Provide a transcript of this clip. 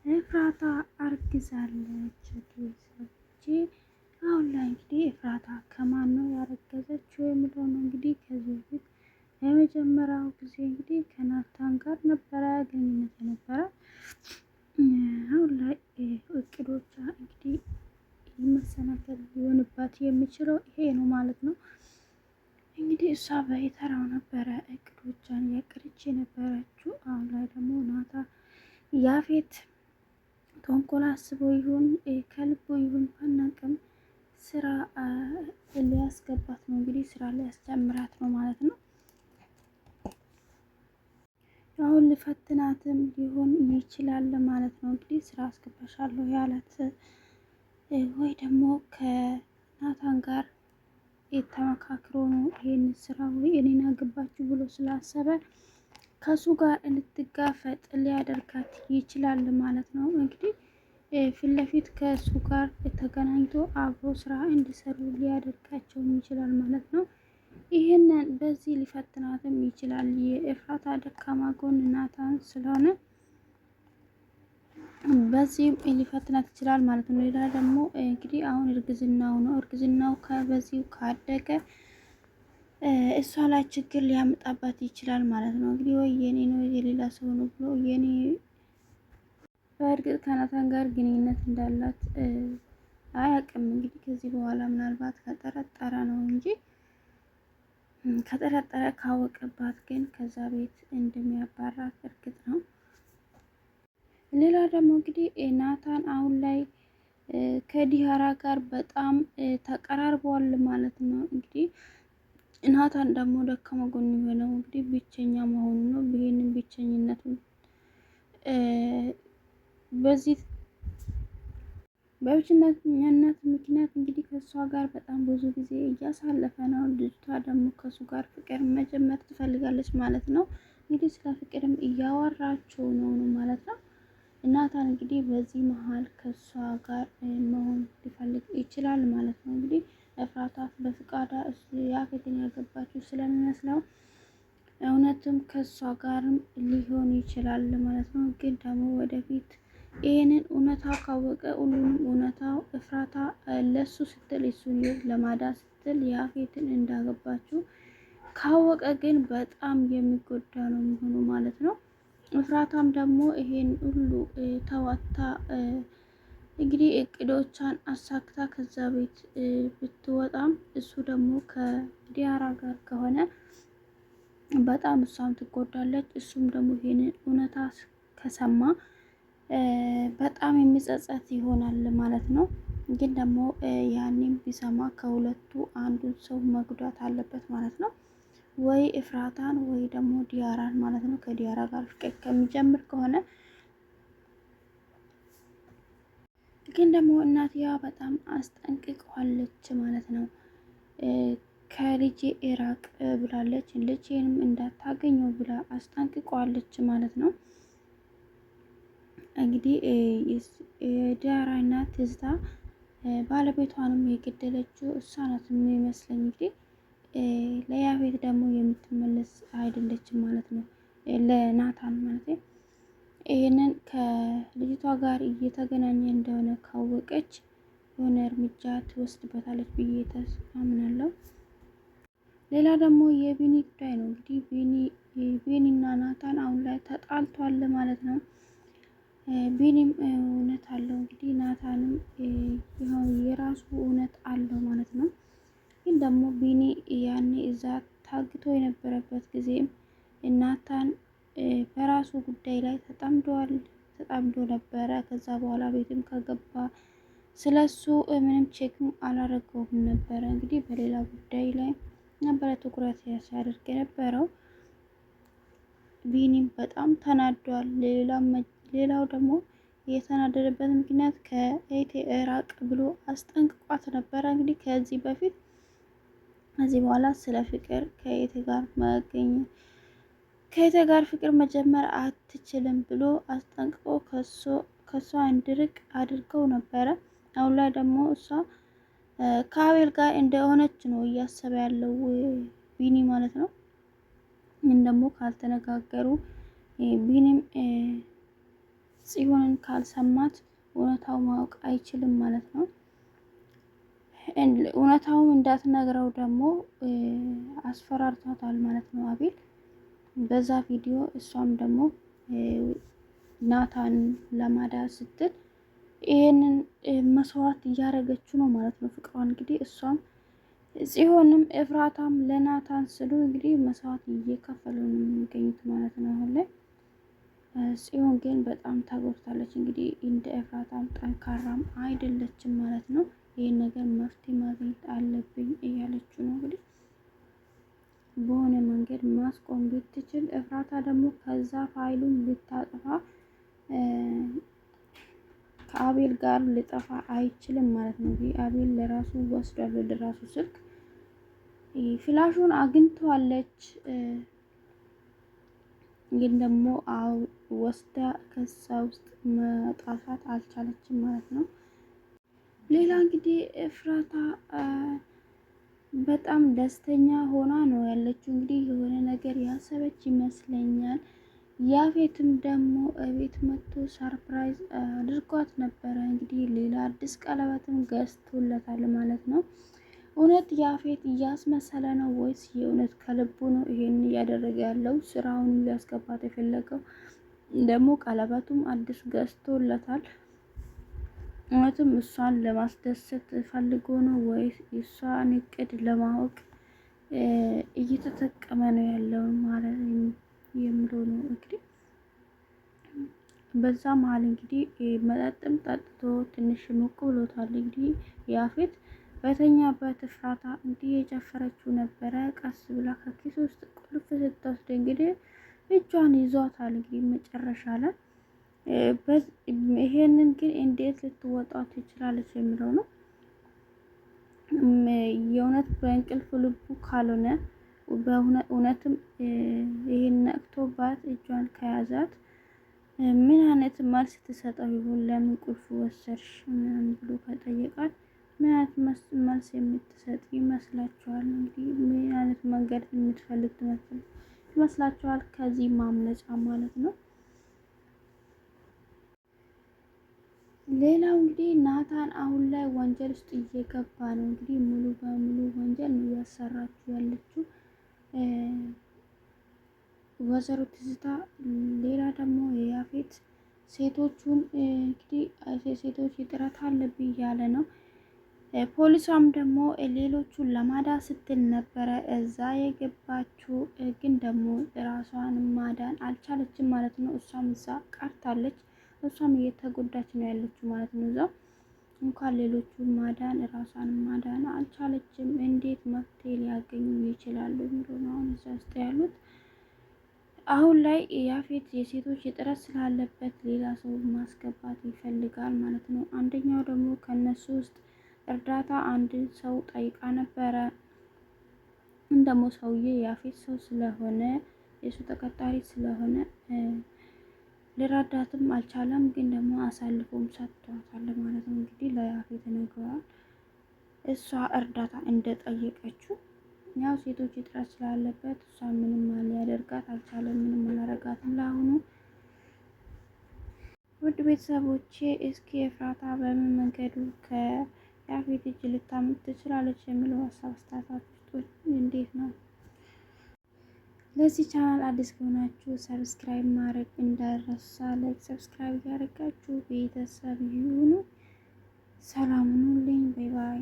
ኤፍራታ አርግዛለች። ቤተሰቦቼ አሁን ላይ እንግዲህ ኤፍራታ ከማን ነው ያረገዘችው የሚለው ነው። እንግዲህ ከዚህ በፊት የመጀመሪያው ጊዜ እንግዲህ ከናታን ጋር ነበረ ግንኙነት የነበረ። አሁን ላይ እቅዶቿ እንግዲህ መሰናከል ሊሆንባት የሚችለው ይሄ ነው ማለት ነው። እንግዲህ እሷ በየተራው ነበረ እቅዶቿን ያቀደች የነበረችው። አሁን ላይ ደግሞ ናታ ያፌት ተንኮል አስቦ ይሁን ከልቦ ይሁን ባናቅም ስራ ሊያስገባት ነው እንግዲህ ስራ ሊያስጀምራት ነው ማለት ነው። አሁን ልፈትናትም ሊሆን ይችላል ማለት ነው። እንግዲህ ስራ አስገባሻለሁ ያላት ወይ ደግሞ ከናታን ጋር የተመካክሮ ነው ይሄን ስራ ወይ እኔን አገባችሁ ብሎ ስላሰበ ከሱ ጋር እንድትጋፈጥ ሊያደርጋት ይችላል ማለት ነው። እንግዲህ ፊት ለፊት ከሱ ጋር ተገናኝቶ አብሮ ስራ እንዲሰሩ ሊያደርጋቸው ይችላል ማለት ነው። ይህንን በዚህ ሊፈትናትም ይችላል። የኤፍራታ ደካማ ጎን ናታን ስለሆነ በዚህም ሊፈትናት ይችላል ማለት ነው። ሌላ ደግሞ እንግዲህ አሁን እርግዝናው ነው። እርግዝናው በዚሁ ካደገ እሷ ላይ ችግር ሊያመጣባት ይችላል ማለት ነው። እንግዲህ ወይ የኔ ነው የሌላ ሰው ነው ብሎ የኔ በእርግጥ ከናታን ጋር ግንኙነት እንዳላት አያውቅም። እንግዲህ ከዚህ በኋላ ምናልባት ከጠረጠረ ነው እንጂ ከጠረጠረ ካወቀባት ግን ከዛ ቤት እንደሚያባራት እርግጥ ነው። ሌላ ደግሞ እንግዲህ ናታን አሁን ላይ ከዲያራ ጋር በጣም ተቀራርበዋል ማለት ነው። እንግዲህ ናታን ደግሞ ደካማ ጎን የሆነው እንግዲህ ብቸኛ መሆኑ ነው። ይሄንን ብቸኝነቱን በዚህ በብቸኝነት ምክንያት እንግዲህ ከእሷ ጋር በጣም ብዙ ጊዜ እያሳለፈ ነው። ልጅቷ ደግሞ ከሱ ጋር ፍቅር መጀመር ትፈልጋለች ማለት ነው። እንግዲህ ስለ ፍቅርም እያወራቸው ነው ማለት ነው። ናታን እንግዲህ በዚህ መሀል ከእሷ ጋር መሆን ሊፈልግ ይችላል ማለት ነው። እንግዲህ ኤፍራታ በፍቃዷ ያፌትን ያገባችው ስለሚመስለው እውነትም ከእሷ ጋርም ሊሆን ይችላል ማለት ነው። ግን ደግሞ ወደፊት ይህንን እውነታ ካወቀ ሁሉንም እውነታው ኤፍራታ ለሱ ስትል እሱን ለማዳን ስትል ያፌትን እንዳገባችው ካወቀ ግን በጣም የሚጎዳ ነው የሚሆነው ማለት ነው። ኤፍራታም ደግሞ ይሄን ሁሉ ተዋታ እንግዲህ እቅዶቿን አሳክታ ከዛ ቤት ብትወጣም እሱ ደግሞ ከዲያራ ጋር ከሆነ በጣም እሷም ትጎዳለች። እሱም ደግሞ ይሄንን እውነታ ከሰማ በጣም የሚጸጸት ይሆናል ማለት ነው። ግን ደግሞ ያኔም ቢሰማ ከሁለቱ አንዱን ሰው መጉዳት አለበት ማለት ነው። ወይ ኤፍራታን ወይ ደግሞ ዲያራን ማለት ነው። ከዲያራ ጋር ፍቅር ከሚጀምር ከሆነ ግን ደግሞ እናትየዋ በጣም አስጠንቅቀዋለች ማለት ነው። ከልጄ ኢራቅ ብላለች። ልጄንም እንዳታገኘው ብላ አስጠንቅቀዋለች ማለት ነው። እንግዲህ የዲያራ እናት ትዝታ ባለቤቷንም የገደለችው እሷ ናት የሚመስለኝ። እንግዲህ ለያፌት ደግሞ የምትመለስ አይደለችም ማለት ነው። ለናታን ማለት ነው። ይህንን ከልጅቷ ጋር እየተገናኘ እንደሆነ ካወቀች የሆነ እርምጃ ትወስድበታለች ብዬ ተስፋ አምናለሁ። ሌላ ደግሞ የቢኒ ጉዳይ ነው። እንግዲህ ቢኒና ናታን አሁን ላይ ተጣልቷል ማለት ነው። ቢኒም እውነት አለው እንግዲህ ናታንም የራሱ እውነት አለው ማለት ነው። ግን ደግሞ ቢኒ ያኔ እዛ ታግቶ የነበረበት ጊዜም ናታን በራሱ ጉዳይ ላይ ተጠምዶ ነበረ። ከዛ በኋላ ቤትም ከገባ ስለሱ ምንም ቼክም አላረገውም ነበረ። እንግዲህ በሌላ ጉዳይ ላይ ነበረ ትኩረት ሲያደርግ የነበረው። ቢኒም በጣም ተናዷል። ሌላው ደግሞ የተናደደበት ምክንያት ከኤቴ ራቅ ብሎ አስጠንቅቋት ነበረ። እንግዲህ ከዚህ በፊት ከዚህ በኋላ ስለ ፍቅር ከኤቴ ጋር ፍቅር መጀመር አትችልም ብሎ አስጠንቅቆ ከሷ እንድርቅ አድርገው ነበረ። አሁን ላይ ደግሞ እሷ ከአቤል ጋር እንደሆነች ነው እያሰበ ያለው ቢኒ ማለት ነው። ግን ደግሞ ካልተነጋገሩ ቢኒም ጽዮንን ካልሰማት እውነታው ማወቅ አይችልም ማለት ነው። እውነታውም እንዳትነግረው ደግሞ አስፈራርቷታል ማለት ነው አቤል በዛ ቪዲዮ። እሷም ደግሞ ናታን ለማዳን ስትል ይሄንን መስዋዕት እያደረገችው ነው ማለት ነው ፍቅሯን። እንግዲህ እሷም ጽዮንም ኤፍራታም ለናታን ስሉ እንግዲህ መስዋዕት እየከፈሉ ነው የሚገኙት ማለት ነው አሁን ላይ። ጽዮን ግን በጣም ተጎድታለች። እንግዲህ እንደ ኤፍራታም ጠንካራም አይደለችም ማለት ነው። ይህን ነገር መፍትሄ ማግኘት አለብኝ እያለችው ነው እንግዲህ በሆነ መንገድ ማስቆም ብትችል። ኤፍራታ ደግሞ ከዛ ፋይሉን ልታጠፋ ከአቤል ጋር ልጠፋ አይችልም ማለት ነው። አቤል ለራሱ ወስዷል ወደ ራሱ ስልክ ፍላሹን አግኝተዋለች። ግን ደግሞ ወስዳ ከዛ ውስጥ መጣፋት አልቻለችም ማለት ነው። ሌላ እንግዲህ ኤፍራታ በጣም ደስተኛ ሆና ነው ያለችው። እንግዲህ የሆነ ነገር ያሰበች ይመስለኛል። ያፌትም ደግሞ እቤት መጥቶ ሰርፕራይዝ አድርጓት ነበረ። እንግዲህ ሌላ አዲስ ቀለበትም ገዝቶለታል ማለት ነው። እውነት ያፌት እያስመሰለ ነው ወይስ የእውነት ከልቡ ነው ይሄን እያደረገ ያለው? ስራውን ሊያስገባት የፈለገው ደግሞ ቀለበቱም አዲስ ገዝቶለታል። እውነትም እሷን ለማስደሰት ፈልጎ ነው ወይስ እሷን እቅድ ለማወቅ እየተጠቀመ ነው ያለው ማለት የምለው ነው። እንግዲህ በዛ መሀል እንግዲህ መጠጥም ጠጥቶ ትንሽ ሞቅ ብሎታል። እንግዲህ ያፌት በተኛበት ኤፍራታ እንዲህ የጨፈረችው ነበረ። ቀስ ብላ ከኪስ ውስጥ ቁልፍ ስትወስድ እንግዲህ እጇን ይዟታል። እንግዲህ መጨረሻ ላይ ይሄንን ግን እንዴት ልትወጣው ትችላለች የሚለው ነው። የእውነት በእንቅልፍ ልቡ ካልሆነ እውነትም ይሄን ነቅቶባት እጇን ከያዛት ምን አይነት መልስ ትሰጠው ይሆን? ለምን ቁልፍ ወሰድሽ ምናምን ብሎ ከጠየቃት ምን አይነት መልስ የምትሰጥ ይመስላችኋል? እንግዲህ ምን አይነት መንገድ የምትፈልግ ይመስላችኋል? ከዚህ ማምለጫ ማለት ነው። ሌላው እንግዲህ ናታን አሁን ላይ ወንጀል ውስጥ እየገባ ነው። እንግዲህ ሙሉ በሙሉ ወንጀል ነው እያሰራችው ያለችው ወይዘሮ ትዝታ። ሌላ ደግሞ የያፌት ሴቶቹን እንግዲህ ሴቶች እጥረት አለብኝ እያለ ነው። ፖሊሷም ደግሞ ሌሎቹን ለማዳን ስትል ነበረ እዛ የገባችው፣ ግን ደግሞ ራሷን ማዳን አልቻለችም ማለት ነው። እሷም እዛ ቀርታለች። እሷም እየተጎዳች ነው ያለችው ማለት ነው። እዛ እንኳን ሌሎቹን ማዳን ራሷን ማዳን አልቻለችም። እንዴት መፍትሄ ሊያገኙ ይችላሉ የሚለው ነው አሁን እዛ ውስጥ ያሉት። አሁን ላይ ያፌት የሴቶች እጥረት ስላለበት ሌላ ሰው ማስገባት ይፈልጋል ማለት ነው። አንደኛው ደግሞ ከነሱ ውስጥ እርዳታ አንድ ሰው ጠይቃ ነበረ። ደግሞ ሰውዬ ያፌት ሰው ስለሆነ የሱ ተቀጣሪ ስለሆነ ሊረዳትም አልቻለም። ግን ደግሞ አሳልፎም ሰጥቷታል ማለት ነው። እንግዲህ ለያፌት ነግሯል እሷ እርዳታ እንደጠየቀችው። ያው ሴቶች እጥረት ስላለበት እሷ ምንም ሊያደርጋት አልቻለም። ምንም አላረጋትም ለአሁኑ። ውድ ቤተሰቦቼ እስኪ ኤፍራታ በምን መንገዱ ከያፌት እጅ ልታመልጥ ትችላለች የሚለው ሀሳብ አስተያየታችሁ እንዴት ነው? ለዚህ ቻናል አዲስ ከሆናችሁ ሰብስክራይብ ማድረግ እንዳይረሳ። ላይክ ሰብስክራይብ ያደረጋችሁ ቤተሰብ ይሁኑ። ሰላም ሁኑልኝ። ባይ ባይ።